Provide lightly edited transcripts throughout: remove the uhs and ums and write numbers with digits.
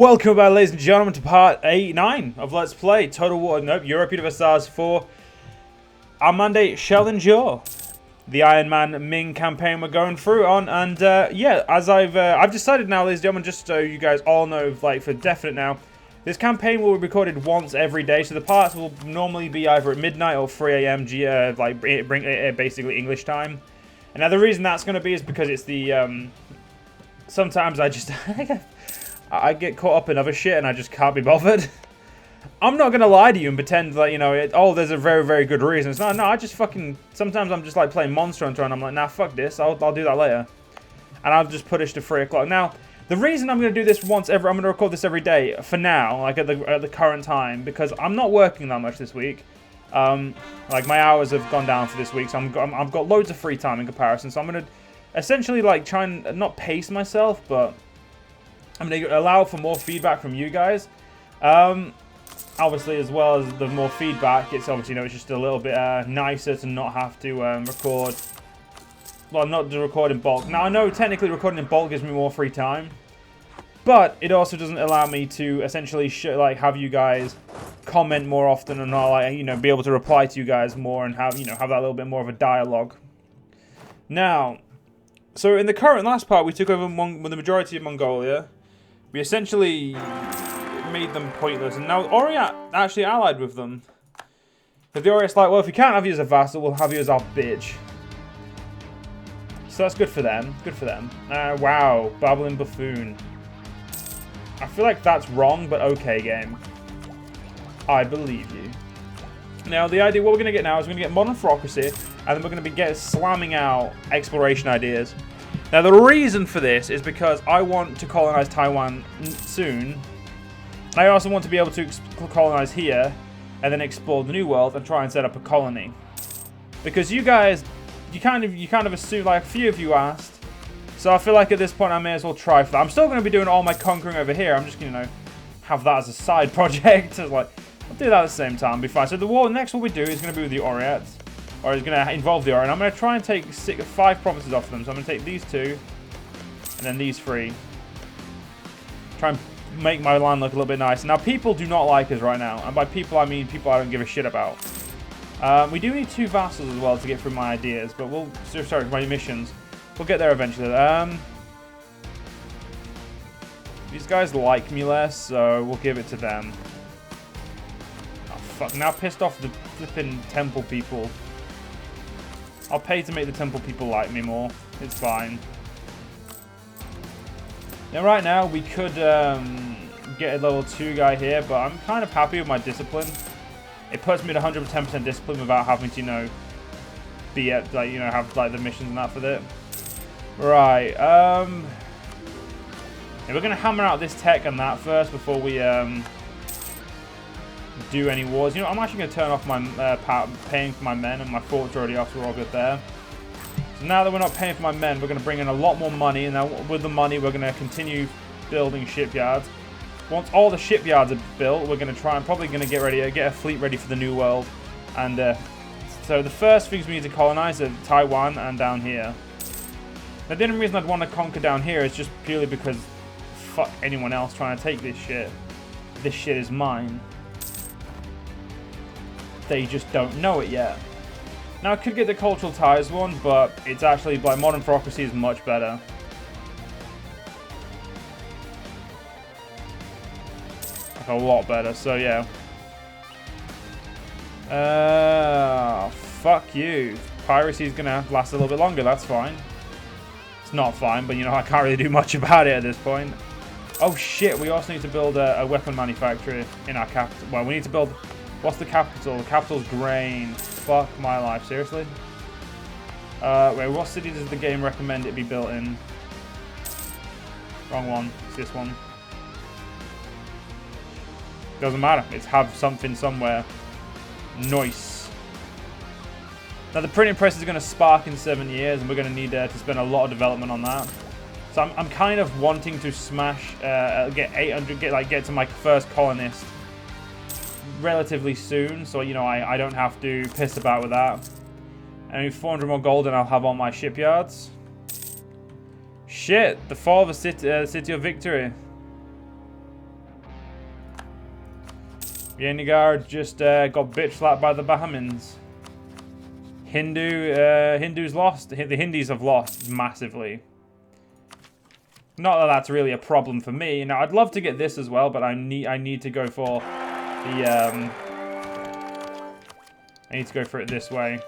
Welcome back, ladies and gentlemen, to part 9 of Let's Play Europa Universalis for our Monday Shell and Jaw, the Iron Man Ming campaign we're going through on. And yeah, as I've decided now, ladies and gentlemen, just so you guys all know, like for definite now, this campaign will be recorded once every day. So the parts will normally be either at midnight or 3 a.m. Basically English time. And now the reason that's going to be is because it's the sometimes I just I get caught up in other shit and I just can't be bothered. I'm not going to lie to you and pretend that, you know, oh, there's a very, very good reason. It's not, no, I just fucking, sometimes I'm just like playing Monster Hunter and I'm like, nah, fuck this, I'll do that later. And I'll just push to 3 o'clock. Now, the reason I'm going to do this I'm going to record this every day, for now, like at the current time, because I'm not working that much this week. Like, my hours have gone down for this week, so I've got loads of free time in comparison, so I'm going to essentially, like, try and not pace myself, but I'm going to allow for more feedback from you guys. Obviously, as well as the more feedback, it's obviously, you know, it's just a little bit nicer to not have to record. Well, not to record in bulk. Now, I know technically recording in bulk gives me more free time, but it also doesn't allow me to essentially have you guys comment more often and not, like, you know, be able to reply to you guys more and have, you know, have that little bit more of a dialogue. Now, so in the last part, we took over the majority of Mongolia. We essentially made them pointless, and now Oriat actually allied with them. But the Oriat's like, well, if we can't have you as a vassal, we'll have you as our bitch. So that's good for them. Good for them. Wow, babbling buffoon. I feel like that's wrong, but okay, game. I believe you. Now, the idea, what we're going to get now is we're going to get modern bureaucracy, and then we're going to be slamming out exploration ideas. Now, the reason for this is because I want to colonize Taiwan soon. I also want to be able to colonize here and then explore the New World and try and set up a colony. Because you guys, you kind of assume, like a few of you asked. So I feel like at this point I may as well try for that. I'm still going to be doing all my conquering over here. I'm just going to, you know, have that as a side project. Like, I'll do that at the same time, be fine. So the next what we do is going to be with the Oriats. Or is going to involve the Orient. I'm going to try and take 5 provinces off them. So I'm going to take these 2. And then these 3. Try and make my land look a little bit nice. Now, people do not like us right now. And by people, I mean people I don't give a shit about. We do need 2 vassals as well to get through my ideas. But we'll... Sorry, my missions. We'll get there eventually. These guys like me less, so we'll give it to them. Oh, fuck. Now pissed off the flipping temple people. I'll pay to make the temple people like me more. It's fine. Now, right now, we could get a level 2 guy here, but I'm kind of happy with my discipline. It puts me at 110% discipline without having to, you know, be at, like, you know, have, like, the missions and that for it. Right, yeah, we're going to hammer out this tech and that first before we, do any wars. You know, I'm actually going to turn off my paying for my men, and my fort's already off, so we're all good there. So now that we're not paying for my men, we're going to bring in a lot more money, and now with the money, we're going to continue building shipyards. Once all the shipyards are built, we're going to try and probably going to get a fleet ready for the New World. And so the first things we need to colonize are Taiwan and down here. Now, the only reason I'd want to conquer down here is just purely because fuck anyone else trying to take this shit. This shit is mine. They just don't know it yet. Now, I could get the cultural ties one, but it's actually, like, modern bureaucracy is much better. Like, a lot better, so yeah. Fuck you. Piracy is gonna last a little bit longer, that's fine. It's not fine, but, you know, I can't really do much about it at this point. Oh shit, we also need to build a weapon manufacturer in our capital. Well, we need to build... What's the capital? The capital's Grain. Fuck my life. Seriously? Wait, what city does the game recommend it be built in? Wrong one. It's this one. Doesn't matter. It's have something somewhere. Nice. Now, the printing press is going to spark in 7 years, and we're going to need to spend a lot of development on that. So I'm kind of wanting to smash, get 800, get to my first colonist relatively soon, so, you know, I don't have to piss about with that. And 400 more gold and I'll have all my shipyards. Shit, the fall of the city of Victory. Yenagar just got bitch slapped by the Bahamins. Hindus lost. The Hindus have lost massively. Not that that's really a problem for me. Now, I'd love to get this as well, but I need to go for the... I need to go for it this way.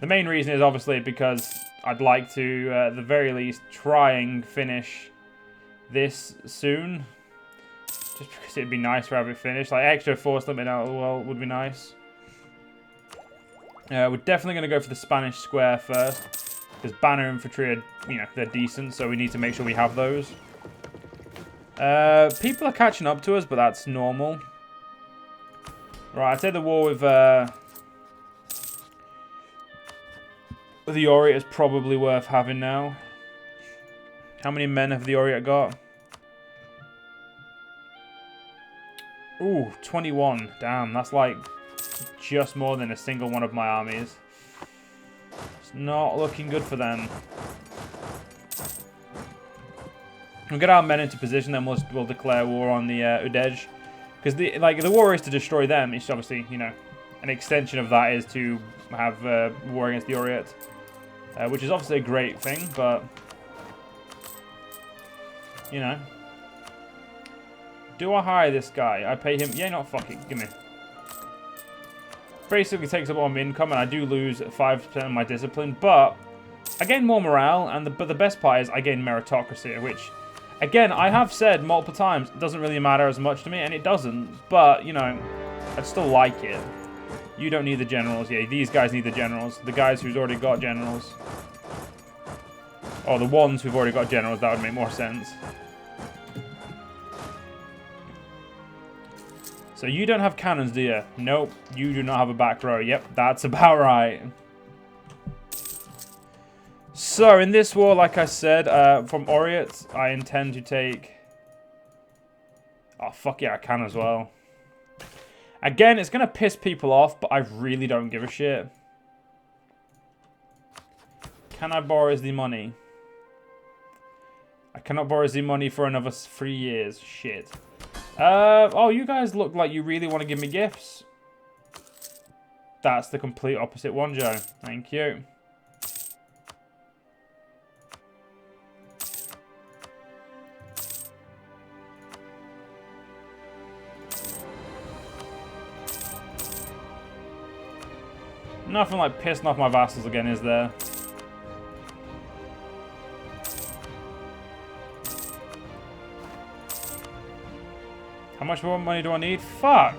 The main reason is obviously because I'd like to, at the very least, try and finish this soon. Just because it'd be nice to have it finished. Like, extra force limit out well would be nice. We're definitely going to go for the Spanish square first. Because banner infantry are, you know, they're decent, so we need to make sure we have those. People are catching up to us, but that's normal. Right, I'd say the war with the Orient is probably worth having now. How many men have the Orient got? Ooh, 21. Damn, that's like just more than a single one of my armies. It's not looking good for them. We'll get our men into position, then we'll declare war on the Udej. Because the war is to destroy them. It's obviously, you know, an extension of that is to have war against the Orient. Which is obviously a great thing, but... You know. Do I hire this guy? I pay him... Yeah, not fuck it. Give me. Basically takes up all my income, and I do lose 5% of my discipline, but I gain more morale, but the best part is I gain meritocracy, which, again, I have said multiple times, it doesn't really matter as much to me, and it doesn't, but, you know, I'd still like it. You don't need the generals. Yeah, these guys need the generals. The guys who's already got generals. Or the ones who've already got generals, that would make more sense. So you don't have cannons, do you? Nope, you do not have a back row. Yep, that's about right. So in this war, like I said, from Orient, I intend to take... Oh, fuck yeah, I can as well. Again, it's going to piss people off, but I really don't give a shit. Can I borrow the money? I cannot borrow the money for another 3 years. Shit. Oh, you guys look like you really want to give me gifts. That's the complete opposite one, Joe. Thank you. Nothing like pissing off my vassals again, is there? How much more money do I need? Fuck!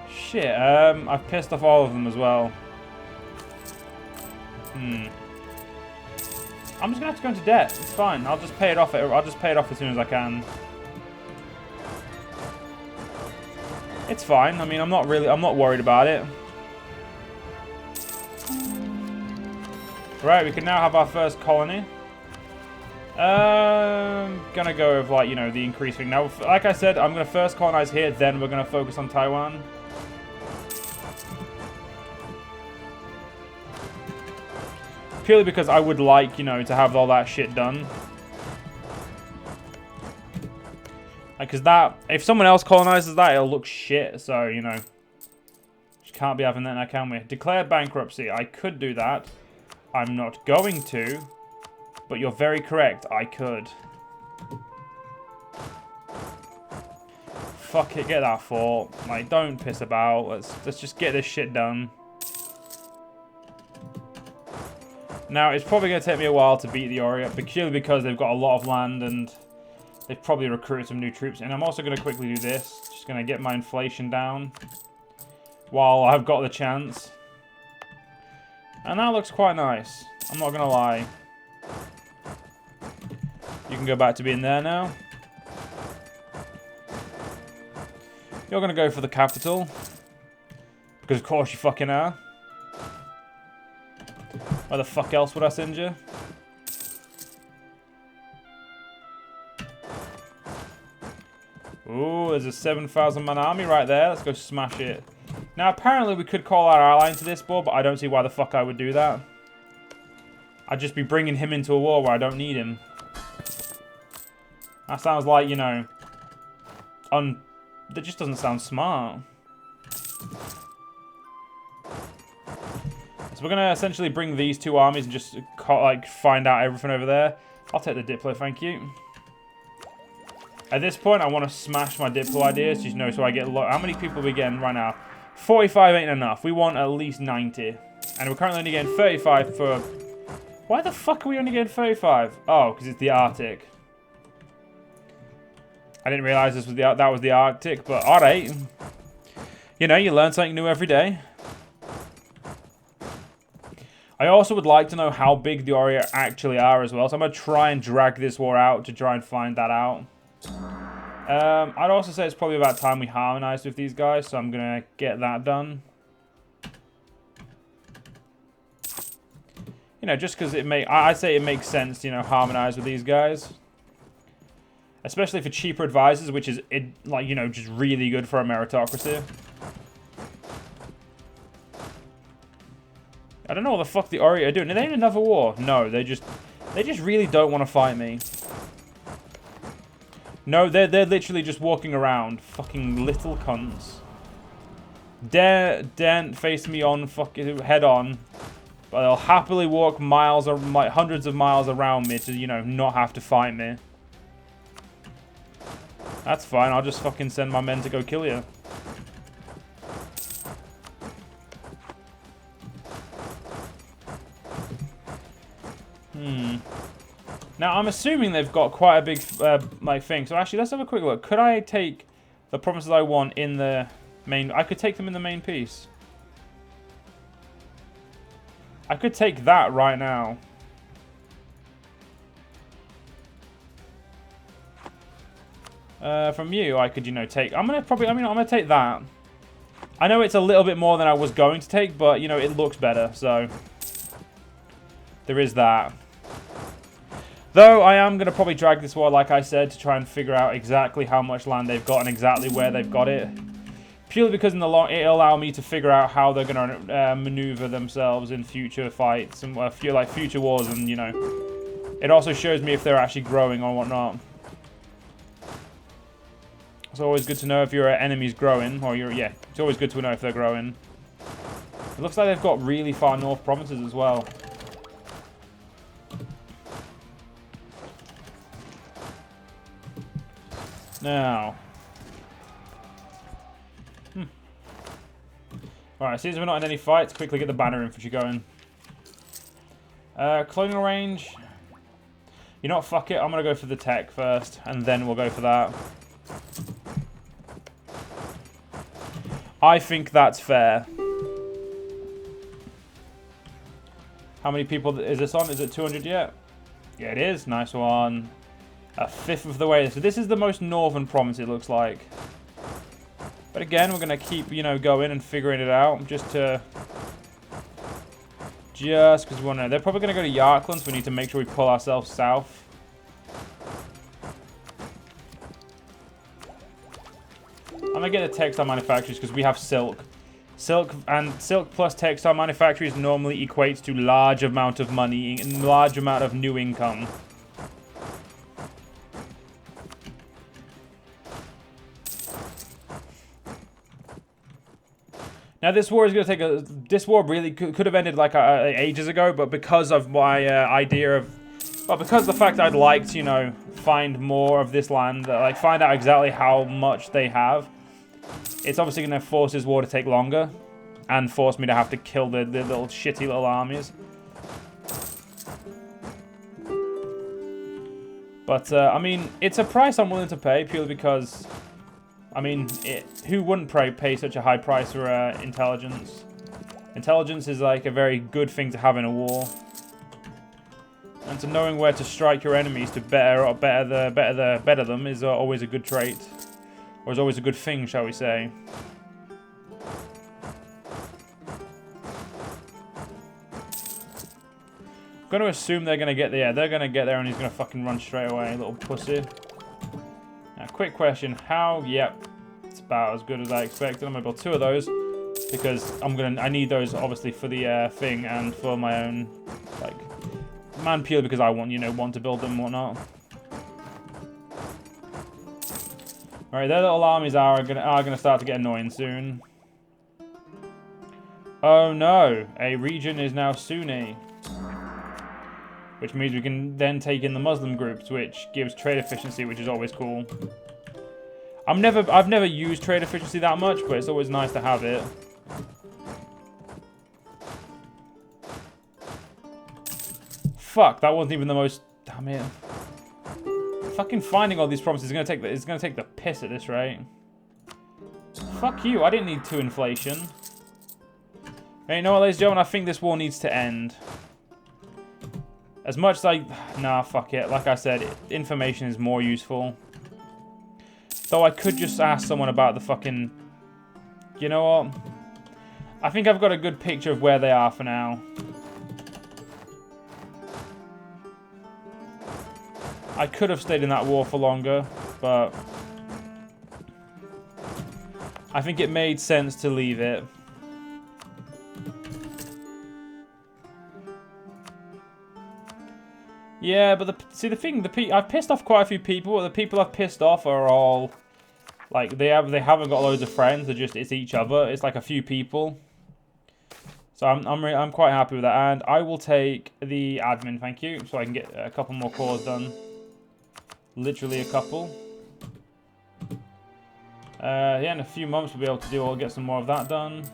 Shit, I've pissed off all of them as well. I'm just gonna have to go into debt. It's fine. I'll just pay it off. I'll just pay it off as soon as I can. It's fine. I mean, I'm not worried about it. Right, we can now have our first colony. Gonna go with, like, you know, the increase thing. Now, like I said, I'm gonna first colonize here, then we're gonna focus on Taiwan. Purely because I would like, you know, to have all that shit done. Like, cause that, if someone else colonizes that, it'll look shit. So, you know, just can't be having that now, can we? Declare bankruptcy. I could do that. I'm not going to, but you're very correct. I could. Fuck it, get that fort. Like, don't piss about. Let's just get this shit done. Now, it's probably going to take me a while to beat the Orient, purely because they've got a lot of land and they've probably recruited some new troops. And I'm also going to quickly do this. Just going to get my inflation down while I've got the chance. And that looks quite nice. I'm not going to lie. You can go back to being there now. You're going to go for the capital. Because of course you fucking are. Where the fuck else would I send you? Ooh, there's a 7,000 man army right there. Let's go smash it. Now, apparently we could call our ally into this war, but I don't see why the fuck I would do that. I'd just be bringing him into a war where I don't need him. That sounds like, you know... That just doesn't sound smart. So we're going to essentially bring these two armies and just, like, find out everything over there. I'll take the Diplo, thank you. At this point, I want to smash my Diplo ideas, just, you know, so I get... How many people are we getting right now? 45 ain't enough. We want at least 90. And we're currently only getting 35 for... Why the fuck are we only getting 35? Oh, because it's the Arctic. I didn't realize this was that was the Arctic, but alright. You know, you learn something new every day. I also would like to know how big the Ori actually are as well, so I'm going to try and drag this war out to try and find that out. I'd also say it's probably about time we harmonized with these guys, so I'm going to get that done. You know, just because I'd say it makes sense to, you know, harmonize with these guys. Especially for cheaper advisors, which is, like, you know, just really good for a meritocracy. I don't know what the fuck the Ori are doing. Are they in another war? No, they just really don't want to fight me. No, they're literally just walking around. Fucking little cunts. Daren't face me on fucking head on. But they'll happily walk miles or like hundreds of miles around me to, you know, not have to fight me. That's fine, I'll just fucking send my men to go kill you. Now, I'm assuming they've got quite a big, like, thing. So, actually, let's have a quick look. Could I take the provinces I want in the main... I could take them in the main piece. I could take that right now. From you, I could, you know, take... I'm gonna take that. I know it's a little bit more than I was going to take, but, you know, it looks better, so... There is that. Though, I am going to probably drag this war, like I said, to try and figure out exactly how much land they've got and exactly where they've got it. Purely because in the long... It'll allow me to figure out how they're going to maneuver themselves in future fights and future wars, and, you know... It also shows me if they're actually growing or whatnot. It's always good to know if your enemy's growing, or yeah, it's always good to know if they're growing. It looks like they've got really far north provinces as well. Now. Alright, since we're not in any fights, quickly get the banner infantry going. Colonial range. You know what, fuck it, I'm gonna go for the tech first, and then we'll go for that. I think that's fair. How many people is this on? Is it 200 yet? Yeah, it is. Nice one. A fifth of the way. So this is the most northern province, it looks like. But again, we're going to keep, you know, going and figuring it out. Just because we want to... They're probably going to go to Yarkland, so we need to make sure we pull ourselves south. I'm going to get the textile manufacturers because we have silk. Silk plus textile manufacturers normally equates to large amount of money and large amount of new income. Now this war is going to take this war really could have ended like ages ago, but because of my idea of... Well, because of the fact I'd like to, you know, find more of this land, like find out exactly how much they have, it's obviously going to force this war to take longer and force me to have to kill the little shitty little armies. But, I mean, it's a price I'm willing to pay purely because, I mean, who wouldn't pay such a high price for intelligence? Intelligence is like a very good thing to have in a war. And to knowing where to strike your enemies to better them is always a good trait. Or is always a good thing, shall we say. I'm going to assume they're going to get there. Yeah, they're going to get there and he's going to fucking run straight away, little pussy. Now, quick question. How? Yep. It's about as good as I expected. I'm going to build 2 of those. because I need those obviously for the thing and for my own, like, man, purely because I want, want to build them and whatnot. Alright, their little armies are gonna start to get annoying soon. Oh no, a region is now Sunni. Which means we can then take in the Muslim groups, which gives trade efficiency, which is always cool. I've never used trade efficiency that much, but it's always nice to have it. Fuck, that wasn't even the most. Damn it! Fucking finding all these promises is gonna take the piss at this rate. Fuck you! I didn't need 2 inflation. Hey, you know what, ladies and gentlemen? I think this war needs to end. As much as nah, fuck it. Like I said, information is more useful. Though I could just ask someone about the fucking. You know what? I think I've got a good picture of where they are for now. I could have stayed in that war for longer, but I think it made sense to leave it. Yeah, but I've pissed off quite a few people. But the people I've pissed off are all like they haven't got loads of friends. It's each other. It's like a few people. So I'm quite happy with that, and I will take the admin, thank you, so I can get a couple more cores done. Literally a couple. Yeah, in a few months we'll be able to get some more of that done.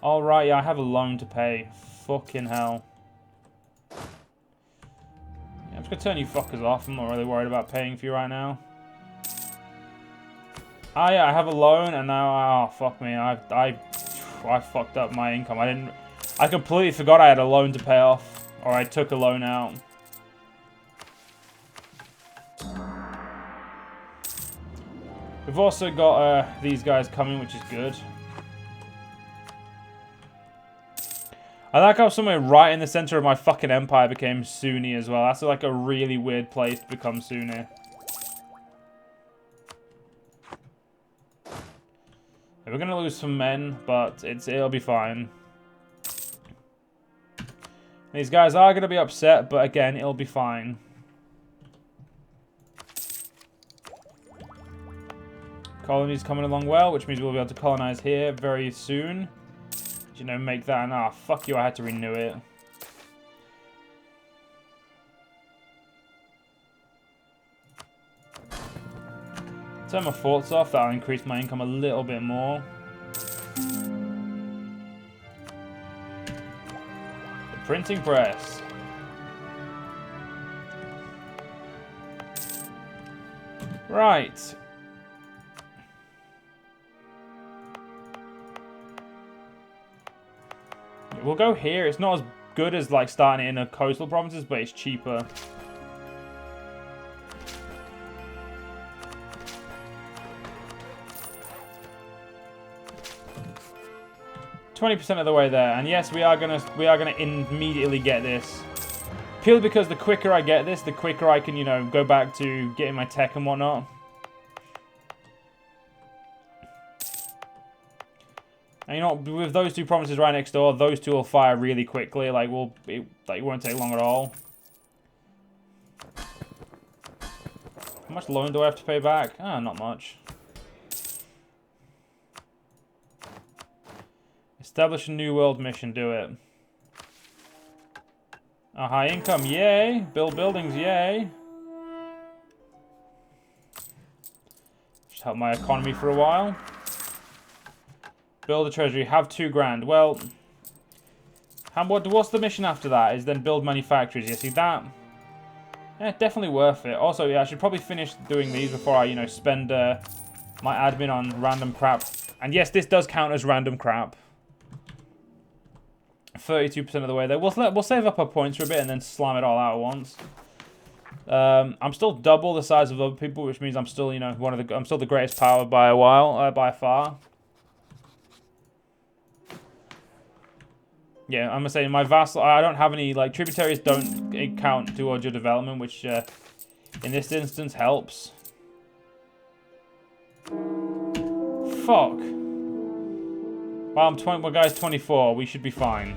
All right, yeah, I have a loan to pay. Fucking hell. Yeah, I'm just gonna turn you fuckers off. I'm not really worried about paying for you right now. Ah, yeah, I have a loan, and now, oh fuck me, I fucked up my income. I completely forgot I had a loan to pay off, or I took a loan out. We've also got these guys coming, which is good. I like how somewhere right in the center of my fucking empire became Sunni as well. That's like a really weird place to become Sunni. We're gonna lose some men, but it'll be fine. These guys are gonna be upset, but again, it'll be fine. Colony's coming along well, which means we'll be able to colonize here very soon. You know, make that an fuck you, I had to renew it. Turn my forts off, that'll increase my income a little bit more. The printing press. Right. We'll go here. It's not as good as like starting it in a coastal provinces, but it's cheaper. %20 of the way there, and yes, we are gonna immediately get this. Purely because the quicker I get this, the quicker I can, you know, go back to getting my tech and whatnot. And you know, with those 2 provinces right next door, those 2 will fire really quickly. Like, it won't take long at all. How much loan do I have to pay back? Ah, not much. Establish a new world mission. Do it. A high income, yay! Build buildings, yay! Just help my economy for a while. Build a treasury, have 2 grand. Well, what's the mission after that? Is then build manufactories. You see that? Yeah, definitely worth it. Also, yeah, I should probably finish doing these before I, you know, spend my admin on random crap. And yes, this does count as random crap. 32% of the way there. We'll save up our points for a bit and then slam it all out at once. I'm still double the size of other people, which means I'm still, you know, I'm still the greatest power by a while, by far. Yeah, I'm gonna say my vassal. I don't have any like tributaries. Don't count towards your development, which in this instance helps. Fuck. I'm 20. Well, guys, 24. We should be fine.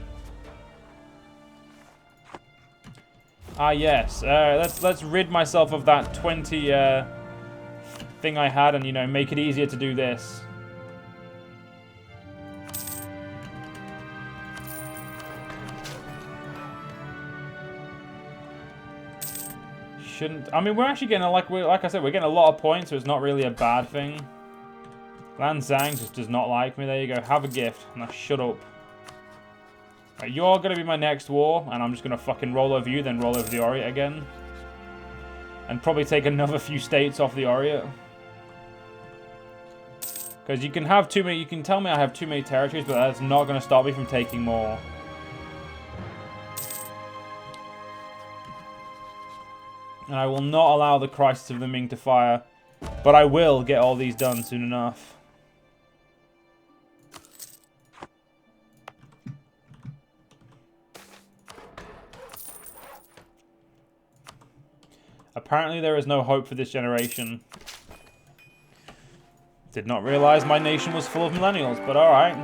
Ah, yes. Let's rid myself of that 20 thing I had, and, you know, make it easier to do this. Shouldn't. I mean, we're actually getting like I said, we're getting a lot of points, so it's not really a bad thing. Lan Zhang just does not like me. There you go. Have a gift. Now shut up. Right, you're gonna be my next war, and I'm just gonna fucking roll over you, then roll over the Orient again, and probably take another few states off the Orient. Because you can have too many. You can tell me I have too many territories, but that's not gonna stop me from taking more. And I will not allow the Crisis of the Ming to fire. But I will get all these done soon enough. Apparently there is no hope for this generation. Did not realize my nation was full of millennials, but alright.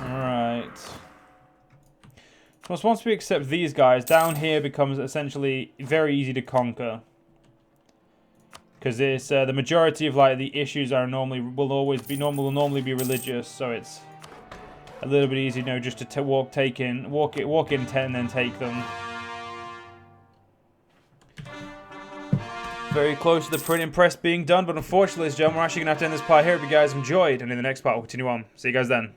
Alright. So once we accept these guys, down here becomes essentially very easy to conquer. Because it's the majority of like the issues will normally be religious, so it's a little bit easier, you know, just to walk in 10 and then take them. Very close to the printing press being done, but unfortunately, ladies and gentlemen, we're actually going to have to end this part here. If you guys enjoyed, and in the next part, we'll continue on. See you guys then.